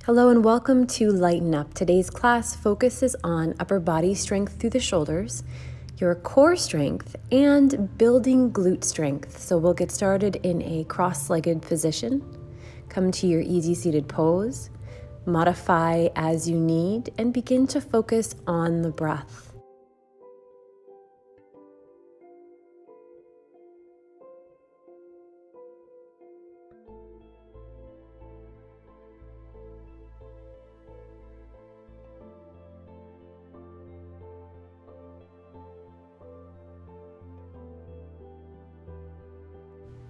Hello and welcome to Lighten Up. Today's class focuses on upper body strength through the shoulders, your core strength, and building glute strength. So we'll get started in a cross-legged position. Come to your easy seated pose, modify as you need, and begin to focus on the breath.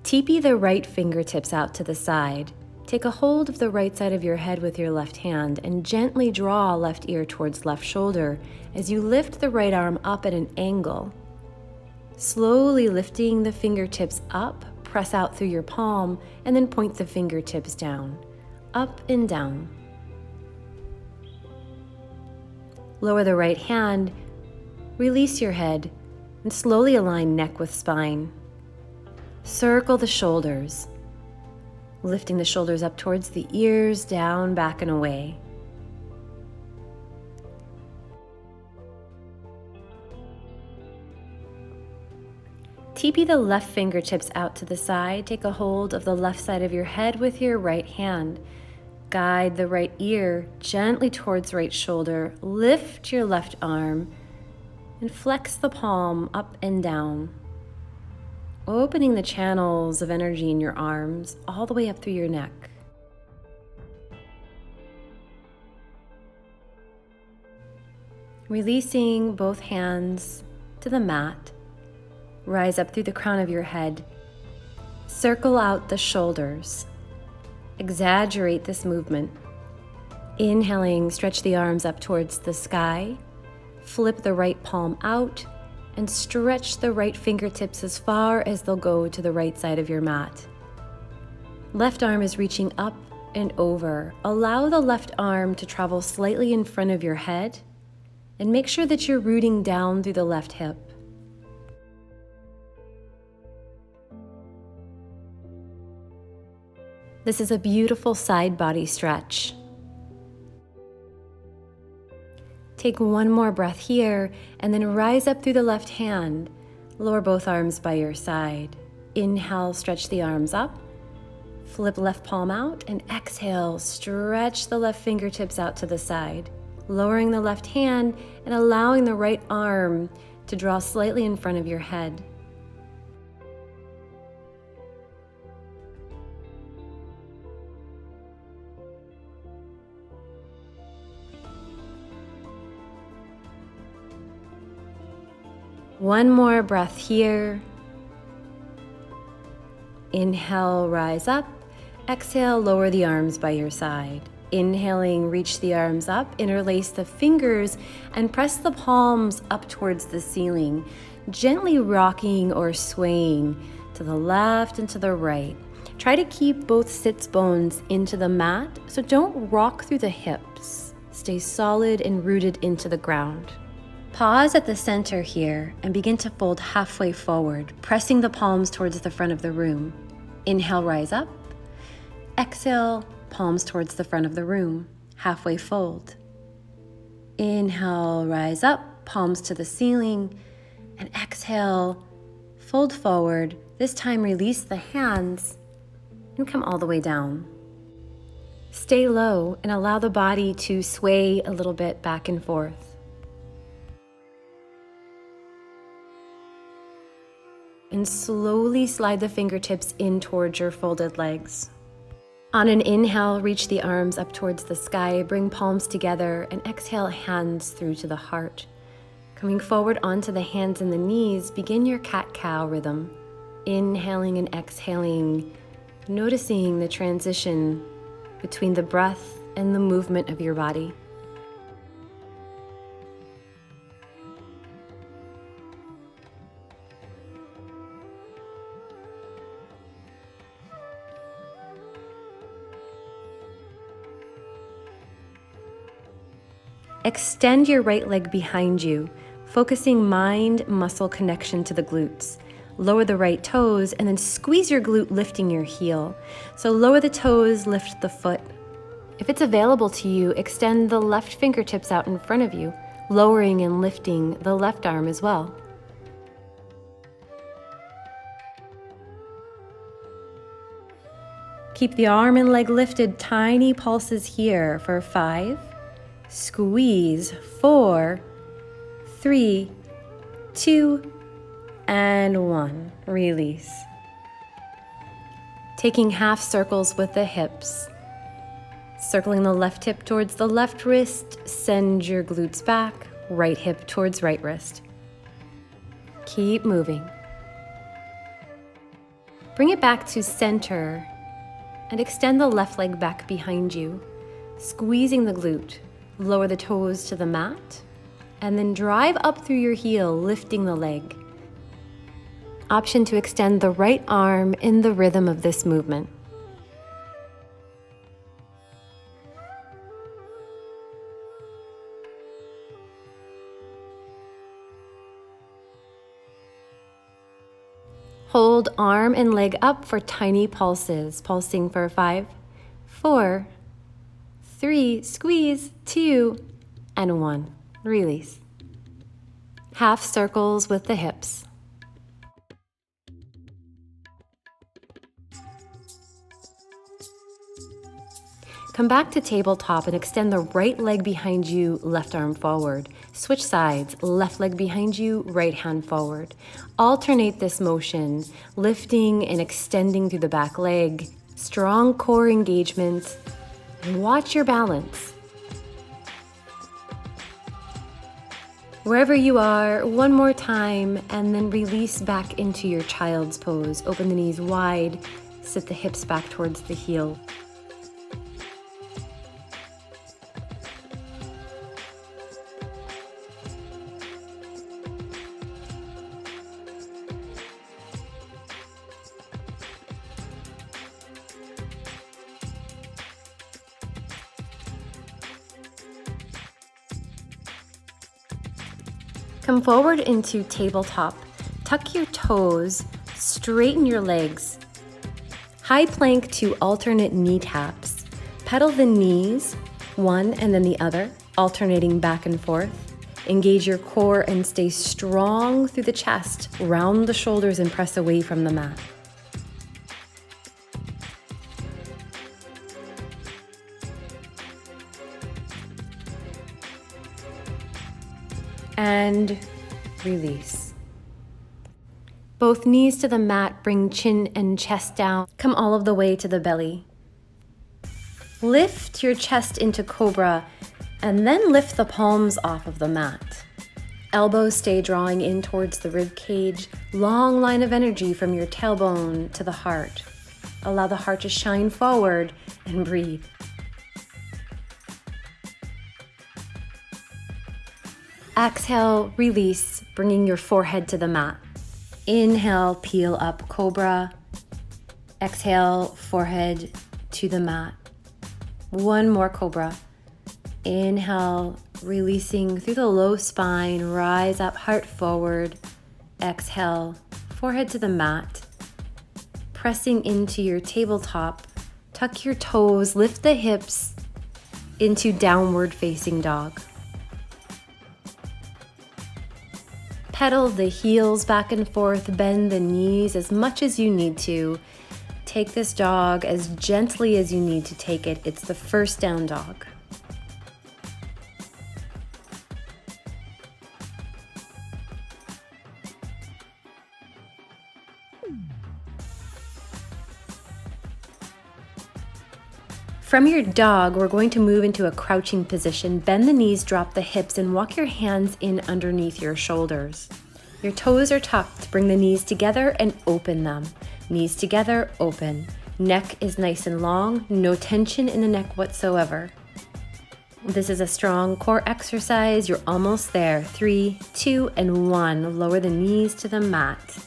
Teepee the right fingertips out to the side. Take a hold of the right side of your head with your left hand and gently draw left ear towards left shoulder as you lift the right arm up at an angle. Slowly lifting the fingertips up, press out through your palm and then point the fingertips down, up and down. Lower the right hand, release your head, and slowly align neck with spine. Circle the shoulders, lifting the shoulders up towards the ears, down, back, and away. Teepee the left fingertips out to the side. Take a hold of the left side of your head with your right hand. Guide the right ear gently towards right shoulder. Lift your left arm and flex the palm up and down, opening the channels of energy in your arms all the way up through your neck. Releasing both hands to the mat, rise up through the crown of your head, circle out the shoulders, exaggerate this movement. Inhaling, stretch the arms up towards the sky, flip the right palm out, and stretch the right fingertips as far as they'll go to the right side of your mat. Left arm is reaching up and over. Allow the left arm to travel slightly in front of your head and make sure that you're rooting down through the left hip. This is a beautiful side body stretch. Take one more breath here and then rise up through the left hand. Lower both arms by your side. Inhale, stretch the arms up. Flip left palm out and exhale, stretch the left fingertips out to the side. Lowering the left hand and allowing the right arm to draw slightly in front of your head. One more breath here. Inhale, rise up. Exhale, lower the arms by your side. Inhaling, reach the arms up, interlace the fingers, and press the palms up towards the ceiling, gently rocking or swaying to the left and to the right. Try to keep both sits bones into the mat, so don't rock through the hips. Stay solid and rooted into the ground. Pause at the center here and begin to fold halfway forward, pressing the palms towards the front of the room. Inhale, rise up. Exhale, palms towards the front of the room, halfway fold. Inhale, rise up, palms to the ceiling, and exhale, fold forward. This time release the hands and come all the way down. Stay low and allow the body to sway a little bit back and forth. And slowly slide the fingertips in towards your folded legs. On an inhale, reach the arms up towards the sky, bring palms together, and exhale, hands through to the heart. Coming forward onto the hands and the knees, begin your cat-cow rhythm. Inhaling and exhaling, noticing the transition between the breath and the movement of your body. Extend your right leg behind you, focusing mind-muscle connection to the glutes. Lower the right toes and then squeeze your glute, lifting your heel. So lower the toes, lift the foot. If it's available to you, extend the left fingertips out in front of you, lowering and lifting the left arm as well. Keep the arm and leg lifted, tiny pulses here for 5, squeeze, 4, 3, 2, and 1. Release. Taking half circles with the hips. Circling the left hip towards the left wrist, send your glutes back, right hip towards right wrist. Keep moving. Bring it back to center and extend the left leg back behind you, squeezing the glute. Lower the toes to the mat, and then drive up through your heel, lifting the leg. Option to extend the right arm in the rhythm of this movement. Hold arm and leg up for tiny pulses, pulsing for 5, 4, 3, squeeze, 2, and 1. Release. Half circles with the hips. Come back to tabletop and extend the right leg behind you, left arm forward. Switch sides, left leg behind you, right hand forward. Alternate this motion, lifting and extending through the back leg. Strong core engagement. And watch your balance. Wherever you are, one more time, and then release back into your child's pose. Open the knees wide, sit the hips back towards the heel. Come forward into tabletop. Tuck your toes, straighten your legs. High plank to alternate knee taps. Pedal the knees, one and then the other, alternating back and forth. Engage your core and stay strong through the chest. Round the shoulders and press away from the mat. And release. Both knees to the mat, bring chin and chest down. Come all of the way to the belly. Lift your chest into cobra and then lift the palms off of the mat. Elbows stay drawing in towards the rib cage. Long line of energy from your tailbone to the heart. Allow the heart to shine forward and breathe. Exhale, release, bringing your forehead to the mat. Inhale, peel up, cobra. Exhale, forehead to the mat. One more cobra. Inhale, releasing through the low spine, rise up, heart forward. Exhale, forehead to the mat. Pressing into your tabletop, tuck your toes, lift the hips into downward facing dog. Pedal the heels back and forth, bend the knees as much as you need to. Take this dog as gently as you need to take it. It's the first down dog. From your dog, we're going to move into a crouching position. Bend the knees, drop the hips, and walk your hands in underneath your shoulders. Your toes are tucked. Bring the knees together and open them. Knees together, open. Neck is nice and long, no tension in the neck whatsoever. This is a strong core exercise. You're almost there. 3, 2, and 1. Lower the knees to the mat.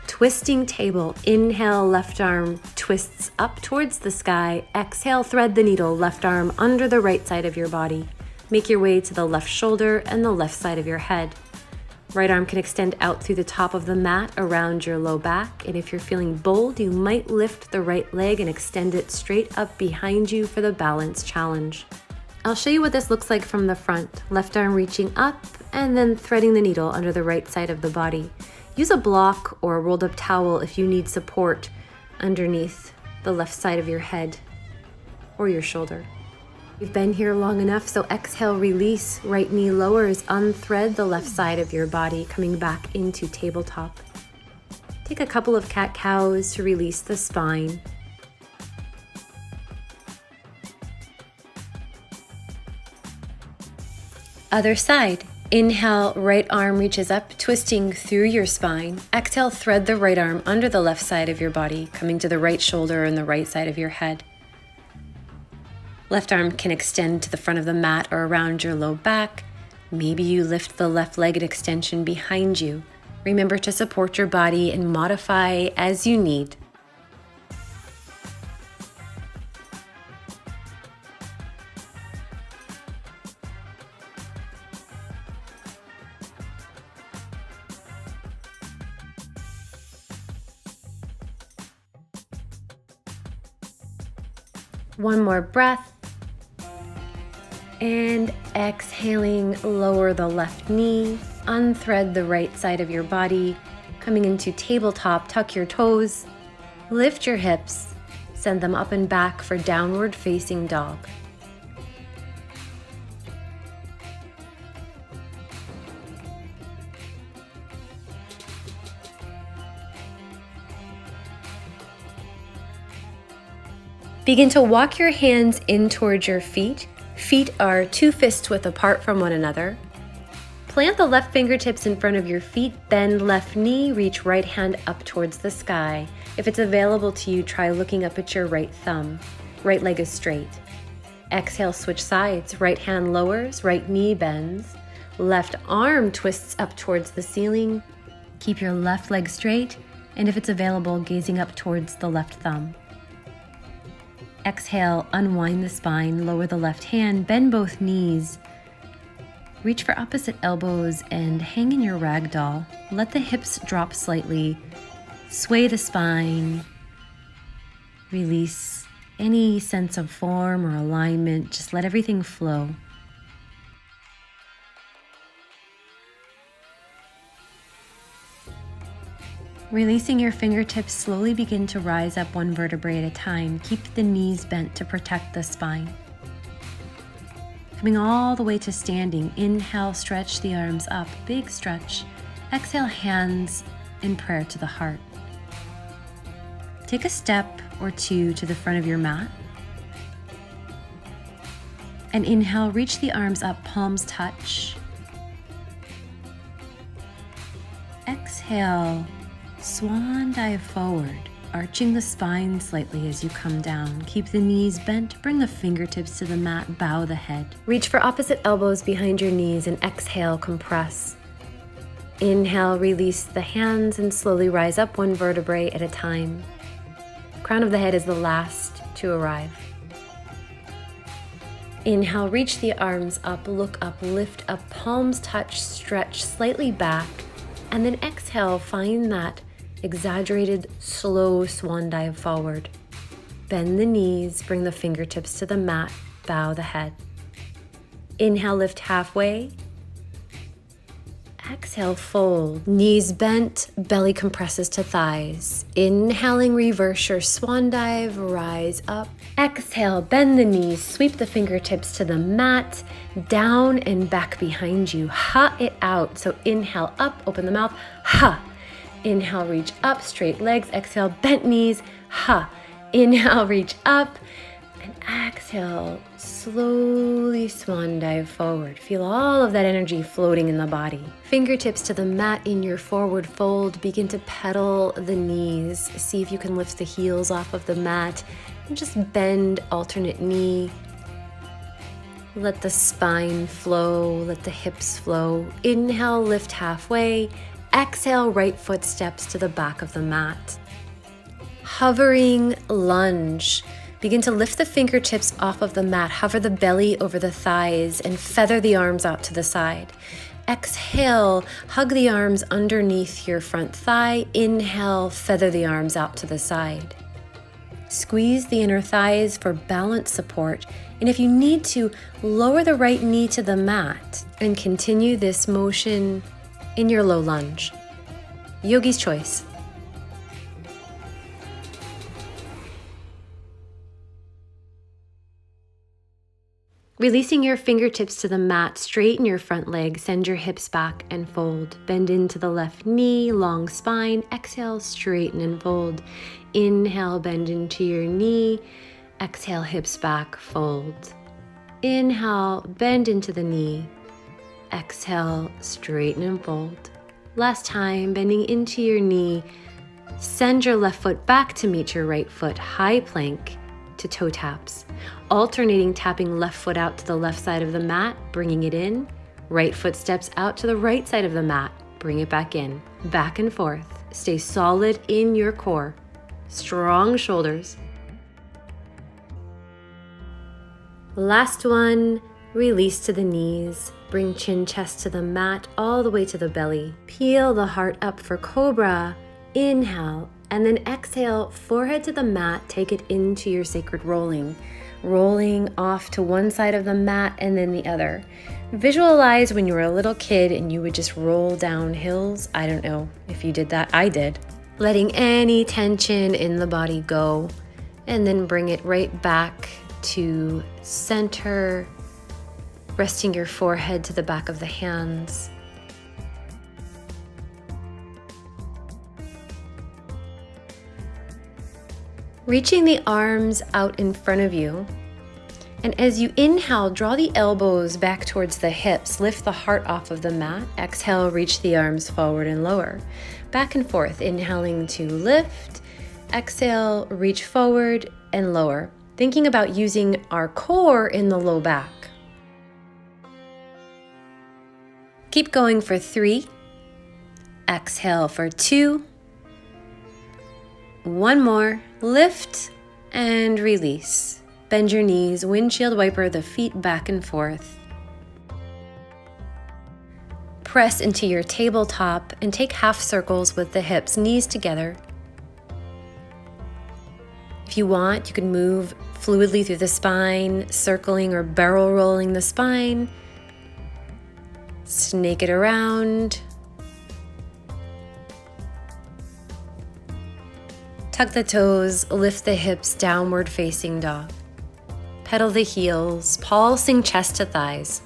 Twisting table. Inhale, left arm twists up towards the sky. Exhale, thread the needle, left arm under the right side of your body. Make your way to the left shoulder and the left side of your head. Right arm can extend out through the top of the mat around your low back. And if you're feeling bold, you might lift the right leg and extend it straight up behind you for the balance challenge. I'll show you what this looks like from the front. Left arm reaching up and then threading the needle under the right side of the body. Use a block or a rolled up towel if you need support underneath the left side of your head or your shoulder. You've been here long enough, so exhale, release, right knee lowers, unthread the left side of your body, coming back into tabletop. Take a couple of cat-cows to release the spine. Other side. Inhale, right arm reaches up, twisting through your spine. Exhale, thread the right arm under the left side of your body, coming to the right shoulder and the right side of your head. Left arm can extend to the front of the mat or around your low back. Maybe you lift the left leg at extension behind you. Remember to support your body and modify as you need. One more breath. And exhaling, lower the left knee, unthread the right side of your body, coming into tabletop, tuck your toes, lift your hips, send them up and back for downward facing dog. Begin to walk your hands in towards your feet. Feet are 2 fist width apart from one another. Plant the left fingertips in front of your feet, bend left knee, reach right hand up towards the sky. If it's available to you, try looking up at your right thumb. Right leg is straight. Exhale, switch sides. Right hand lowers, right knee bends. Left arm twists up towards the ceiling. Keep your left leg straight, and if it's available, gazing up towards the left thumb. Exhale, unwind the spine, lower the left hand, bend both knees. Reach for opposite elbows and hang in your ragdoll. Let the hips drop slightly. Sway the spine. Release any sense of form or alignment. Just let everything flow. Releasing your fingertips, slowly begin to rise up one vertebrae at a time. Keep the knees bent to protect the spine. Coming all the way to standing. Inhale, stretch the arms up, big stretch. Exhale, hands in prayer to the heart. Take a step or two to the front of your mat. And inhale, reach the arms up, palms touch. Exhale. Swan dive forward, arching the spine slightly as you come down. Keep the knees bent, bring the fingertips to the mat, bow the head. Reach for opposite elbows behind your knees and exhale, compress. Inhale, release the hands and slowly rise up one vertebrae at a time. Crown of the head is the last to arrive. Inhale, reach the arms up, look up, lift up, palms touch, stretch slightly back. And then exhale, find that exaggerated, slow swan dive forward. Bend the knees, bring the fingertips to the mat, bow the head. Inhale, lift halfway. Exhale, fold. Knees bent, belly compresses to thighs. Inhaling, reverse your swan dive, rise up. Exhale, bend the knees, sweep the fingertips to the mat, down and back behind you. Ha it out. So inhale, up, open the mouth, ha. Inhale, reach up, straight legs. Exhale, bent knees, ha. Inhale, reach up. And exhale, slowly swan dive forward. Feel all of that energy floating in the body. Fingertips to the mat in your forward fold. Begin to pedal the knees. See if you can lift the heels off of the mat. And just bend alternate knee. Let the spine flow, let the hips flow. Inhale, lift halfway. Exhale, right foot steps to the back of the mat. Hovering lunge. Begin to lift the fingertips off of the mat. Hover the belly over the thighs and feather the arms out to the side. Exhale, hug the arms underneath your front thigh. Inhale, feather the arms out to the side. Squeeze the inner thighs for balance support. And if you need to, lower the right knee to the mat and continue this motion in your low lunge. Yogi's choice. Releasing your fingertips to the mat, straighten your front leg, send your hips back and fold. Bend into the left knee, long spine. Exhale, straighten and fold. Inhale, bend into your knee. Exhale, hips back, fold. Inhale, bend into the knee. Exhale, straighten and fold. Last time, bending into your knee. Send your left foot back to meet your right foot, high plank to toe taps. Alternating tapping left foot out to the left side of the mat, bringing it in. Right foot steps out to the right side of the mat, bring it back in. Back and forth. Stay solid in your core. Strong shoulders. Last one, release to the knees. Bring chin chest to the mat all the way to the belly. Peel the heart up for cobra. Inhale, and then exhale, forehead to the mat. Take it into your sacred rolling. Rolling off to one side of the mat and then the other. Visualize when you were a little kid and you would just roll down hills. I don't know if you did that. I did. Letting any tension in the body go, and then bring it right back to center, resting your forehead to the back of the hands. Reaching the arms out in front of you. And as you inhale, draw the elbows back towards the hips. Lift the heart off of the mat. Exhale, reach the arms forward and lower. Back and forth, inhaling to lift. Exhale, reach forward and lower. Thinking about using our core in the low back. Keep going for 3. Exhale for 2. One more. Lift and release. Bend your knees, windshield wiper the feet back and forth. Press into your tabletop and take half circles with the hips, knees together. If you want, you can move fluidly through the spine, circling or barrel rolling the spine. Snake it around. Tuck the toes, lift the hips, downward facing dog. Pedal the heels, pulsing chest to thighs.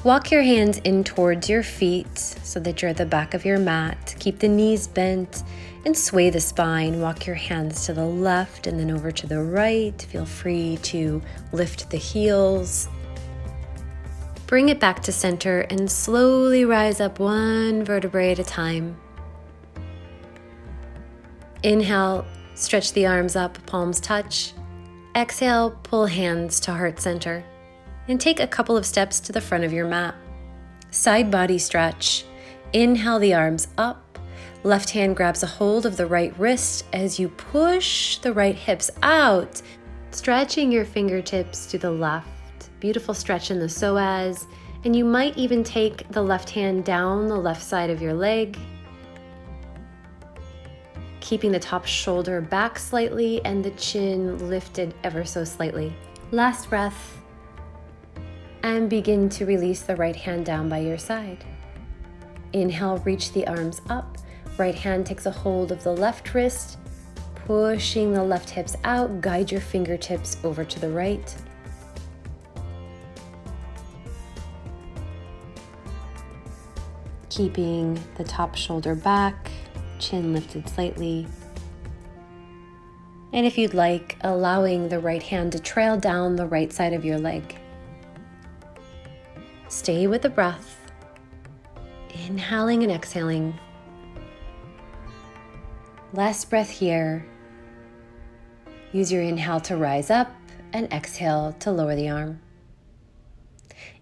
Walk your hands in towards your feet so that you're at the back of your mat. Keep the knees bent and sway the spine. Walk your hands to the left and then over to the right. Feel free to lift the heels. Bring it back to center and slowly rise up one vertebrae at a time. Inhale, stretch the arms up, palms touch. Exhale, pull hands to heart center. And take a couple of steps to the front of your mat. Side body stretch. Inhale the arms up. Left hand grabs a hold of the right wrist as you push the right hips out. Stretching your fingertips to the left. Beautiful stretch in the psoas. And you might even take the left hand down the left side of your leg. Keeping the top shoulder back slightly and the chin lifted ever so slightly. Last breath. And begin to release the right hand down by your side. Inhale, reach the arms up. Right hand takes a hold of the left wrist, pushing the left hips out. Guide your fingertips over to the right. Keeping the top shoulder back. Chin lifted slightly. And if you'd like, allowing the right hand to trail down the right side of your leg. Stay with the breath. Inhaling and exhaling. Last breath here. Use your inhale to rise up and exhale to lower the arm.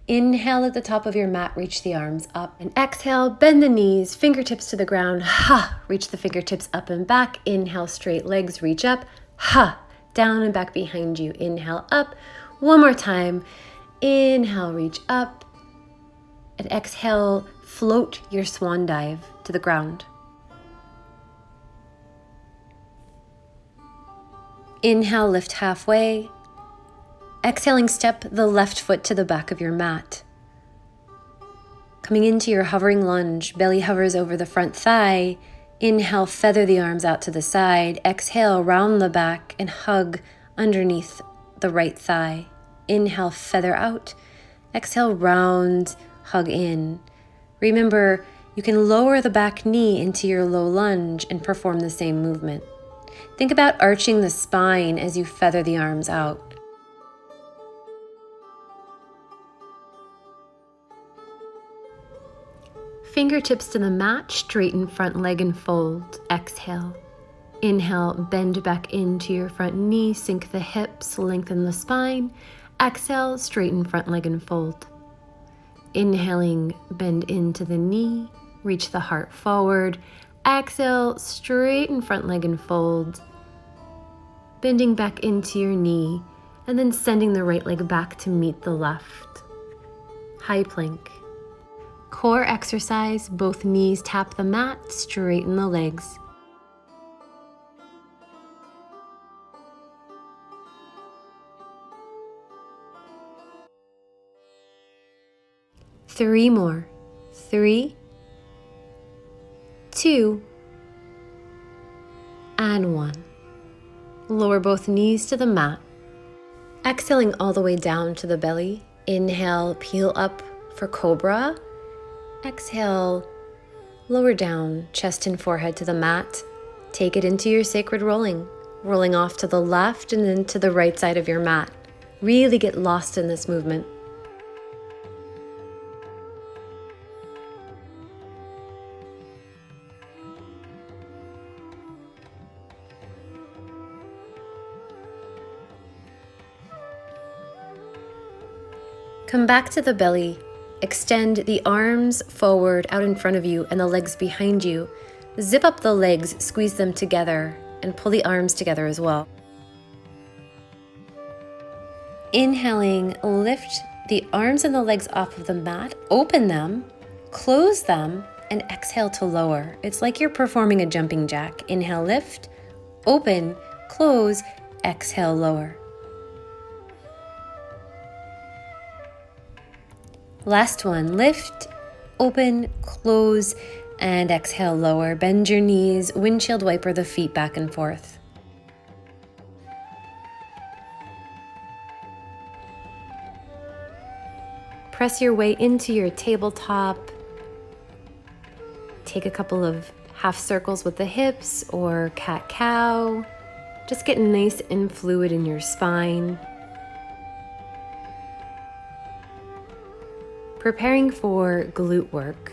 Inhale at the top of your mat, reach the arms up, and exhale, bend the knees, fingertips to the ground. Ha! Reach the fingertips up and back. Inhale, straight legs, reach up. Ha! Down and back behind you. Inhale, up. One more time. Inhale, reach up. And exhale, float your swan dive to the ground. Inhale, lift halfway. Exhaling, step the left foot to the back of your mat. Coming into your hovering lunge, belly hovers over the front thigh. Inhale, feather the arms out to the side. Exhale, round the back and hug underneath the right thigh. Inhale, feather out. Exhale, round, hug in. Remember, you can lower the back knee into your low lunge and perform the same movement. Think about arching the spine as you feather the arms out. Fingertips to the mat, straighten front leg and fold. Exhale. Inhale, bend back into your front knee, sink the hips, lengthen the spine. Exhale, straighten front leg and fold. Inhaling, bend into the knee, reach the heart forward. Exhale, straighten front leg and fold. Bending back into your knee, and then sending the right leg back to meet the left. High plank. Core exercise, both knees tap the mat, straighten the legs. Three more. 3, 2, and 1. Lower both knees to the mat. Exhaling all the way down to the belly. Inhale, peel up for cobra. Exhale, lower down, chest and forehead to the mat. Take it into your sacred rolling. Rolling off to the left and then to the right side of your mat. Really get lost in this movement. Come back to the belly. Extend the arms forward out in front of you and the legs behind you. Zip up the legs, squeeze them together, and pull the arms together as well. Inhaling, lift the arms and the legs off of the mat, open them, close them, and exhale to lower. It's like you're performing a jumping jack. Inhale, lift, open, close, exhale, lower. Last one, lift, open, close, and exhale, lower. Bend your knees, windshield wiper the feet back and forth. Press your way into your tabletop. Take a couple of half circles with the hips or cat-cow. Just get nice and fluid in your spine. Preparing for glute work.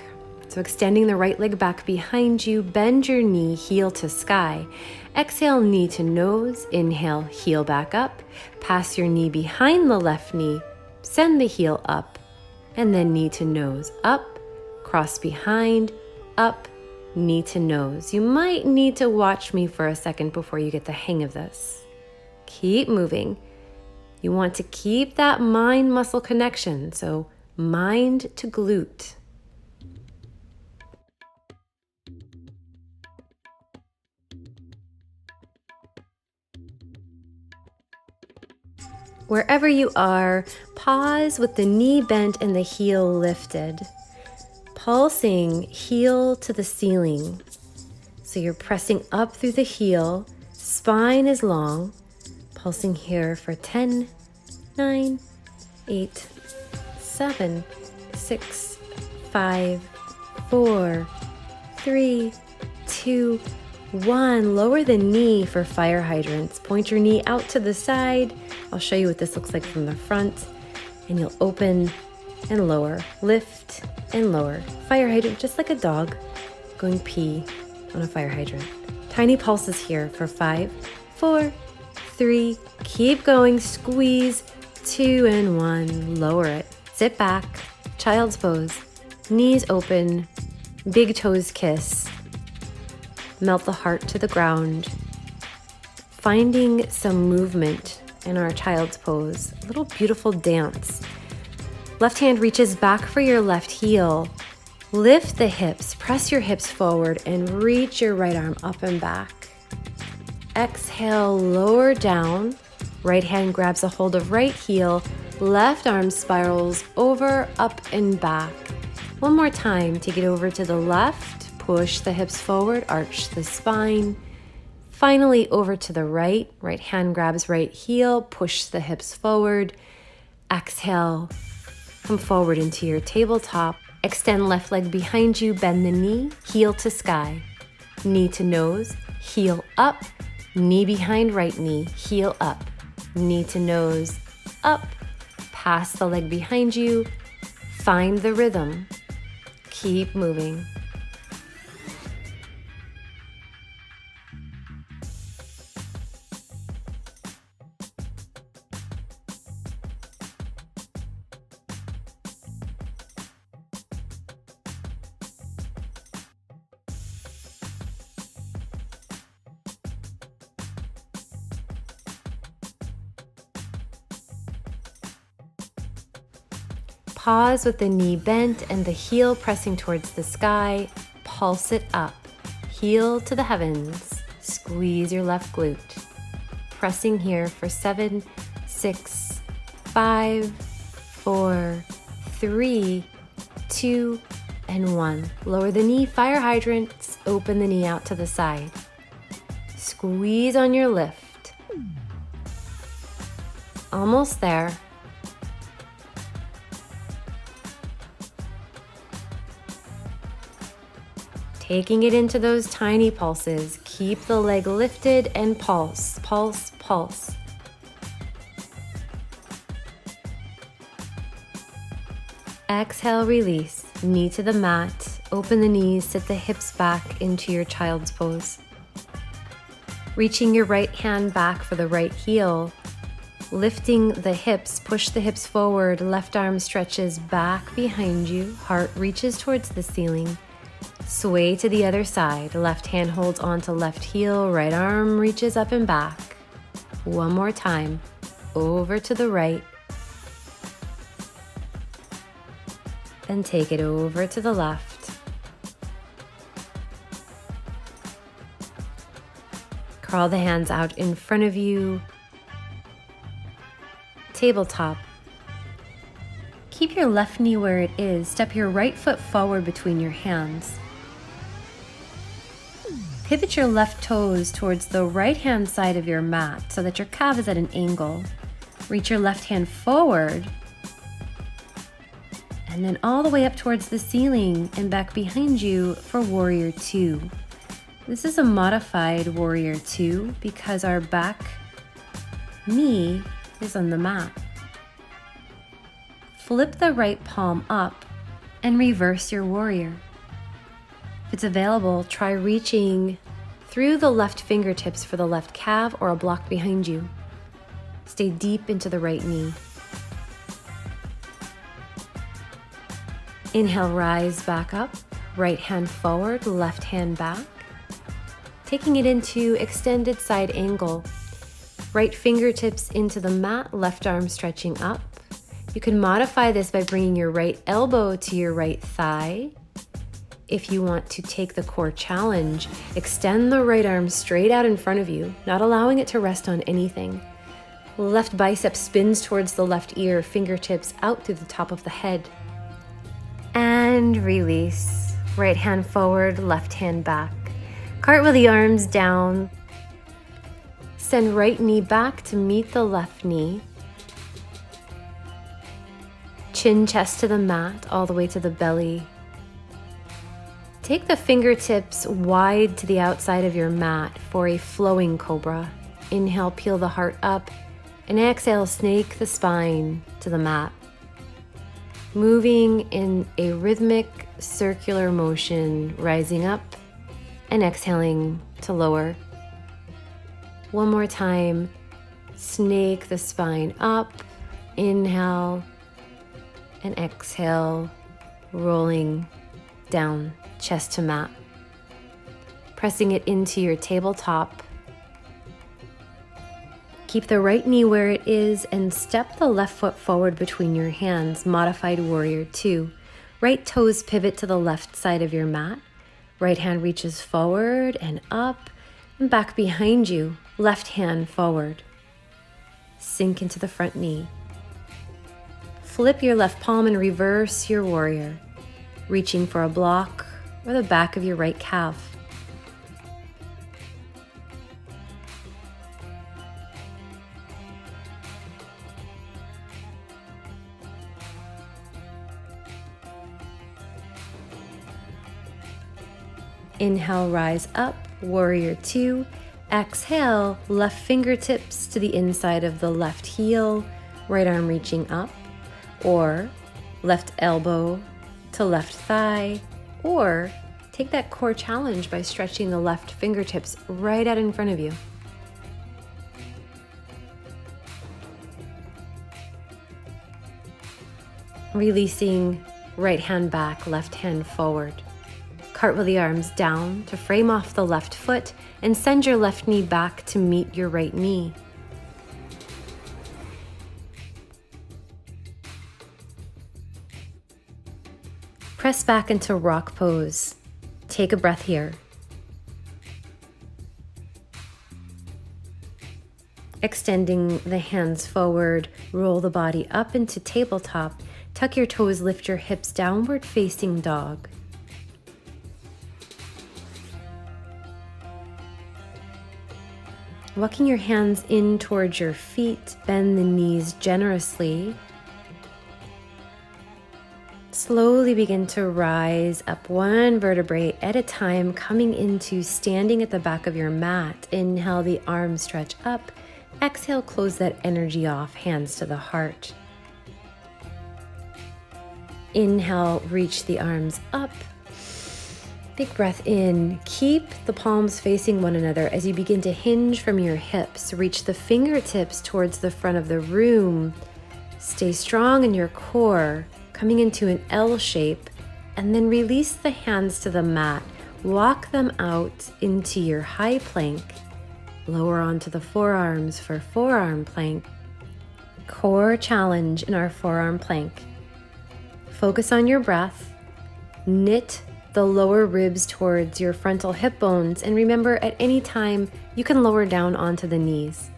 So extending the right leg back behind you, bend your knee, heel to sky. Exhale, knee to nose. Inhale, heel back up. Pass your knee behind the left knee. Send the heel up. And then knee to nose. Up, cross behind, up, knee to nose. You might need to watch me for a second before you get the hang of this. Keep moving. You want to keep that mind-muscle connection. So mind to glute. Wherever you are, pause with the knee bent and the heel lifted. Pulsing heel to the ceiling. So you're pressing up through the heel, spine is long. Pulsing here for 10, 9, 8, 7, 6, 5, 4, 3, 2, 1. Lower the knee for fire hydrants. Point your knee out to the side. I'll show you what this looks like from the front. And you'll open and lower, lift and lower. Fire hydrant, just like a dog going pee on a fire hydrant. Tiny pulses here for 5, 4, 3, keep going, squeeze, 2 and 1, lower it. Sit back, child's pose, knees open, big toes kiss. Melt the heart to the ground. Finding some movement in our child's pose, a little beautiful dance. Left hand reaches back for your left heel. Lift the hips, press your hips forward, and reach your right arm up and back. Exhale, lower down. Right hand grabs a hold of right heel. Left arm spirals over, up, and back. One more time. Take it over to the left. Push the hips forward, arch the spine. Finally, over to the right. Right hand grabs right heel. Push the hips forward. Exhale. Come forward into your tabletop. Extend left leg behind you. Bend the knee. Heel to sky. Knee to nose. Heel up. Knee behind right knee. Heel up. Knee to nose. Up. Pass the leg behind you. Find the rhythm. Keep moving. Pause with the knee bent and the heel pressing towards the sky. Pulse it up. Heel to the heavens. Squeeze your left glute. Pressing here for 7, 6, 5, 4, 3, 2, and 1. Lower the knee, fire hydrants. Open the knee out to the side. Squeeze on your lift. Almost there. Taking it into those tiny pulses. Keep the leg lifted and pulse, pulse, pulse. Exhale, release. Knee to the mat. Open the knees, sit the hips back into your child's pose. Reaching your right hand back for the right heel. Lifting the hips, push the hips forward. Left arm stretches back behind you. Heart reaches towards the ceiling. Sway to the other side. Left hand holds onto left heel. Right arm reaches up and back. One more time. Over to the right. Then take it over to the left. Crawl the hands out in front of you. Tabletop. Keep your left knee where it is. Step your right foot forward between your hands. Pivot your left toes towards the right-hand side of your mat so that your calf is at an angle. Reach your left hand forward and then all the way up towards the ceiling and back behind you for Warrior 2. This is a modified Warrior 2 because our back knee is on the mat. Flip the right palm up and reverse your warrior. If it's available, try reaching through the left fingertips for the left calf or a block behind you. Stay deep into the right knee. Inhale, rise back up. Right hand forward, left hand back. Taking it into extended side angle. Right fingertips into the mat, left arm stretching up. You can modify this by bringing your right elbow to your right thigh. If you want to take the core challenge, extend the right arm straight out in front of you, not allowing it to rest on anything. Left bicep spins towards the left ear, fingertips out through the top of the head. And release. Right hand forward, left hand back. Cartwheel the arms down. Send right knee back to meet the left knee. Chin, chest to the mat, all the way to the belly. Take the fingertips wide to the outside of your mat for a flowing cobra. Inhale, peel the heart up, and exhale, snake the spine to the mat. Moving in a rhythmic circular motion, rising up and exhaling to lower. One more time, snake the spine up, inhale, and exhale, rolling down, chest to mat. Pressing it into your tabletop. Keep the right knee where it is and step the left foot forward between your hands, modified warrior 2. Right toes pivot to the left side of your mat. Right hand reaches forward and up and back behind you. Left hand forward. Sink into the front knee. Flip your left palm and reverse your warrior, reaching for a block or the back of your right calf. Inhale, rise up, warrior 2. Exhale, left fingertips to the inside of the left heel, right arm reaching up, or left elbow to left thigh, or take that core challenge by stretching the left fingertips right out in front of you. Releasing right hand back, left hand forward. Cartwheel the arms down to frame off the left foot and send your left knee back to meet your right knee. Press back into rock pose. Take a breath here. Extending the hands forward, roll the body up into tabletop. Tuck your toes, lift your hips, downward facing dog. Walking your hands in towards your feet, bend the knees generously. Slowly begin to rise up one vertebrae at a time, coming into standing at the back of your mat. Inhale, the arms stretch up. Exhale, close that energy off, hands to the heart. Inhale, reach the arms up. Big breath in. Keep the palms facing one another as you begin to hinge from your hips. Reach the fingertips towards the front of the room. Stay strong in your core, coming into an L shape, and then release the hands to the mat. Walk them out into your high plank. Lower onto the forearms for forearm plank. Core challenge in our forearm plank. Focus on your breath. Knit the lower ribs towards your frontal hip bones, and remember, at any time you can lower down onto the knees.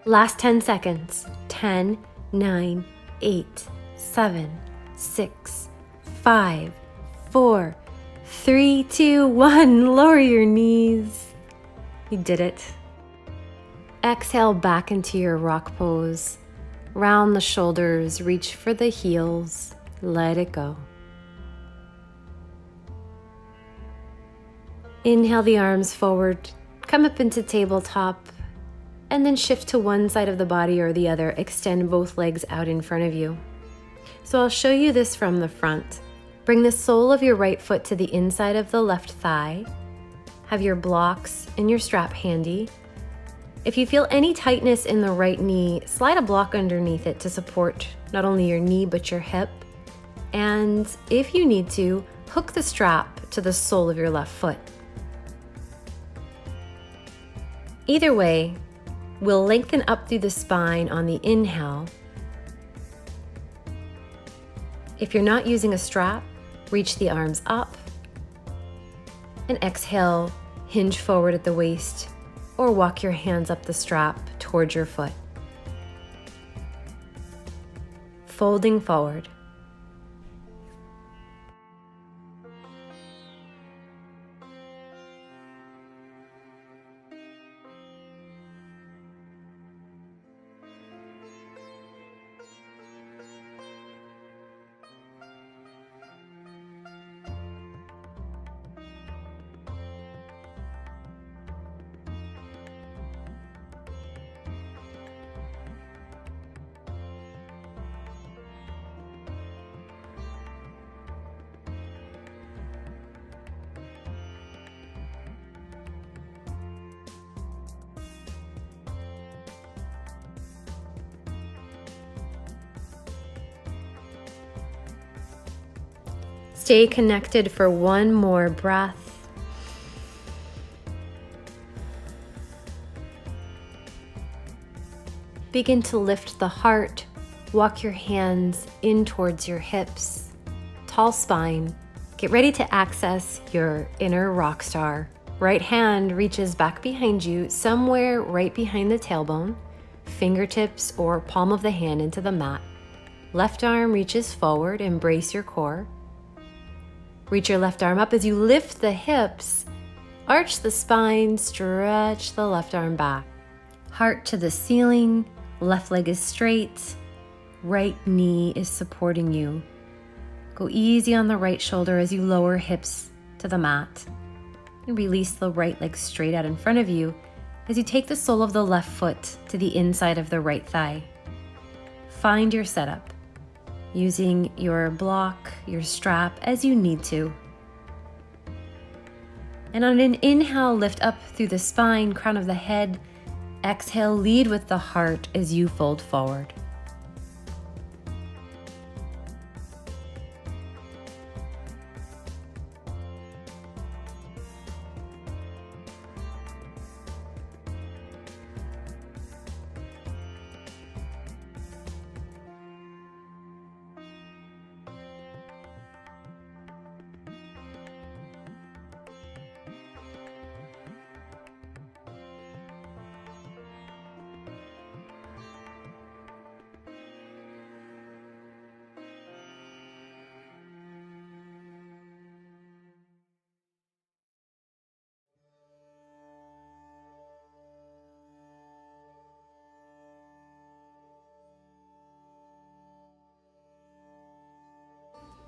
Last 10 seconds. 10, 9, 8, 7, 6, 5, 4, 3, 2, 1. Lower your knees. You did it. Exhale back into your rock pose. Round the shoulders, reach for the heels. Let it go. Inhale the arms forward. Come up into tabletop. And then shift to one side of the body or the other. Extend both legs out in front of you. So I'll show you this from the front. Bring the sole of your right foot to the inside of the left thigh. Have your blocks and your strap handy. If you feel any tightness in the right knee, slide a block underneath it to support not only your knee but your hip. And if you need to, hook the strap to the sole of your left foot. Either way, we'll lengthen up through the spine on the inhale. If you're not using a strap, reach the arms up. And exhale, hinge forward at the waist, or walk your hands up the strap towards your foot. Folding forward. Stay connected for one more breath. Begin to lift the heart. Walk your hands in towards your hips. Tall spine. Get ready to access your inner rock star. Right hand reaches back behind you, somewhere right behind the tailbone. Fingertips or palm of the hand into the mat. Left arm reaches forward, embrace your core. Reach your left arm up as you lift the hips. Arch the spine, stretch the left arm back. Heart to the ceiling, left leg is straight. Right knee is supporting you. Go easy on the right shoulder as you lower hips to the mat. And release the right leg straight out in front of you as you take the sole of the left foot to the inside of the right thigh. Find your setup, using your block, your strap as you need to. And on an inhale, lift up through the spine, crown of the head. Exhale, lead with the heart as you fold forward.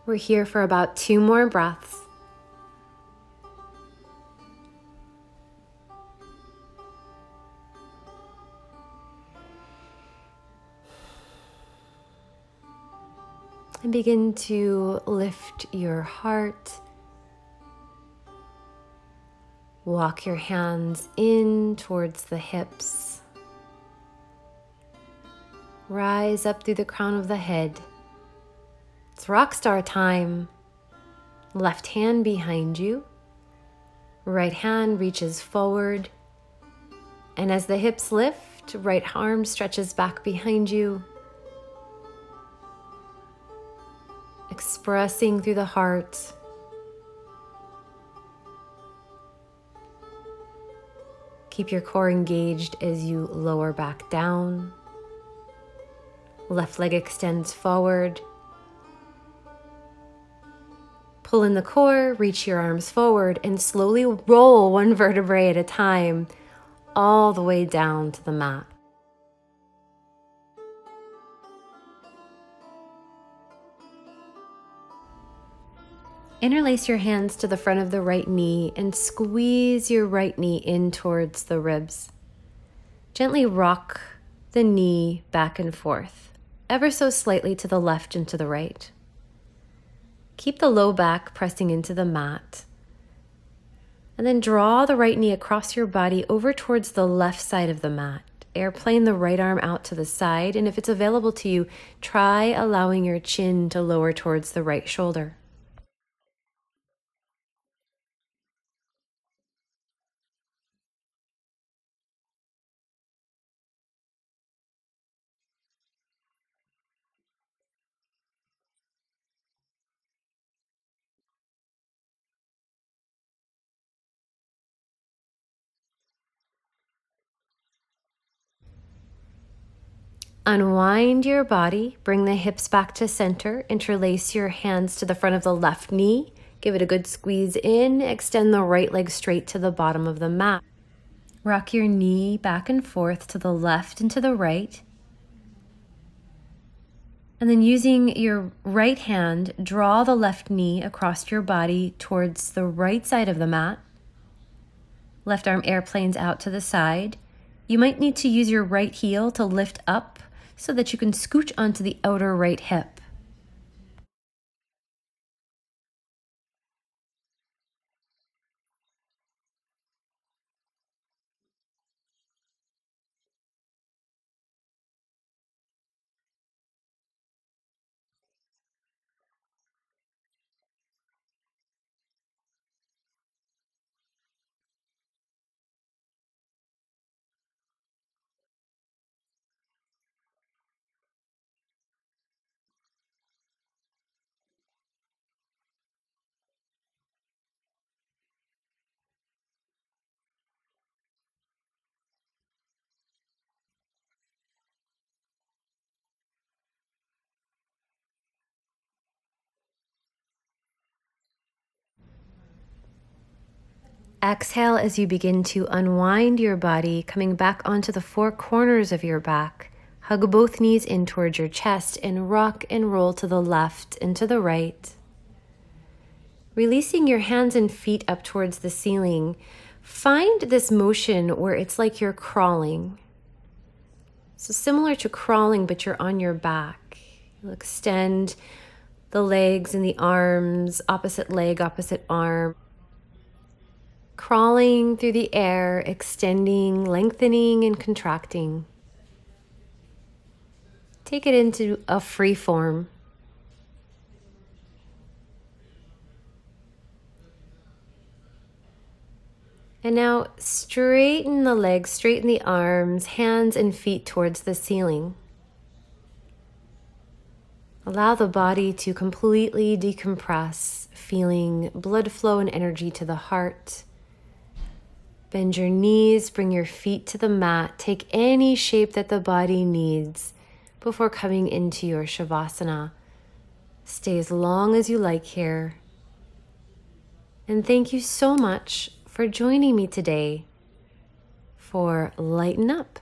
We're here for about 2 more breaths. And begin to lift your heart. Walk your hands in towards the hips. Rise up through the crown of the head. It's rock star time. Left hand behind you. Right hand reaches forward. And as the hips lift, right arm stretches back behind you. Expressing through the heart. Keep your core engaged as you lower back down. Left leg extends forward. Pull in the core, reach your arms forward, and slowly roll one vertebrae at a time all the way down to the mat. Interlace your hands to the front of the right knee and squeeze your right knee in towards the ribs. Gently rock the knee back and forth, ever so slightly to the left and to the right. Keep the low back pressing into the mat. And then draw the right knee across your body over towards the left side of the mat. Airplane the right arm out to the side, and if it's available to you, try allowing your chin to lower towards the right shoulder. Unwind your body, bring the hips back to center, interlace your hands to the front of the left knee, give it a good squeeze in, extend the right leg straight to the bottom of the mat. Rock your knee back and forth to the left and to the right. And then using your right hand, draw the left knee across your body towards the right side of the mat. Left arm airplanes out to the side. You might need to use your right heel to lift up so that you can scooch onto the outer right hip. Exhale as you begin to unwind your body, coming back onto the four corners of your back. Hug both knees in towards your chest and rock and roll to the left and to the right. Releasing your hands and feet up towards the ceiling. Find this motion where it's like you're crawling. So similar to crawling, but you're on your back. You'll extend the legs and the arms, opposite leg, opposite arm. Crawling through the air, extending, lengthening, and contracting. Take it into a free form. And now straighten the legs, straighten the arms, hands and feet towards the ceiling. Allow the body to completely decompress, feeling blood flow and energy to the heart. Bend your knees, bring your feet to the mat. Take any shape that the body needs before coming into your Shavasana. Stay as long as you like here. And thank you so much for joining me today for Lighten Up.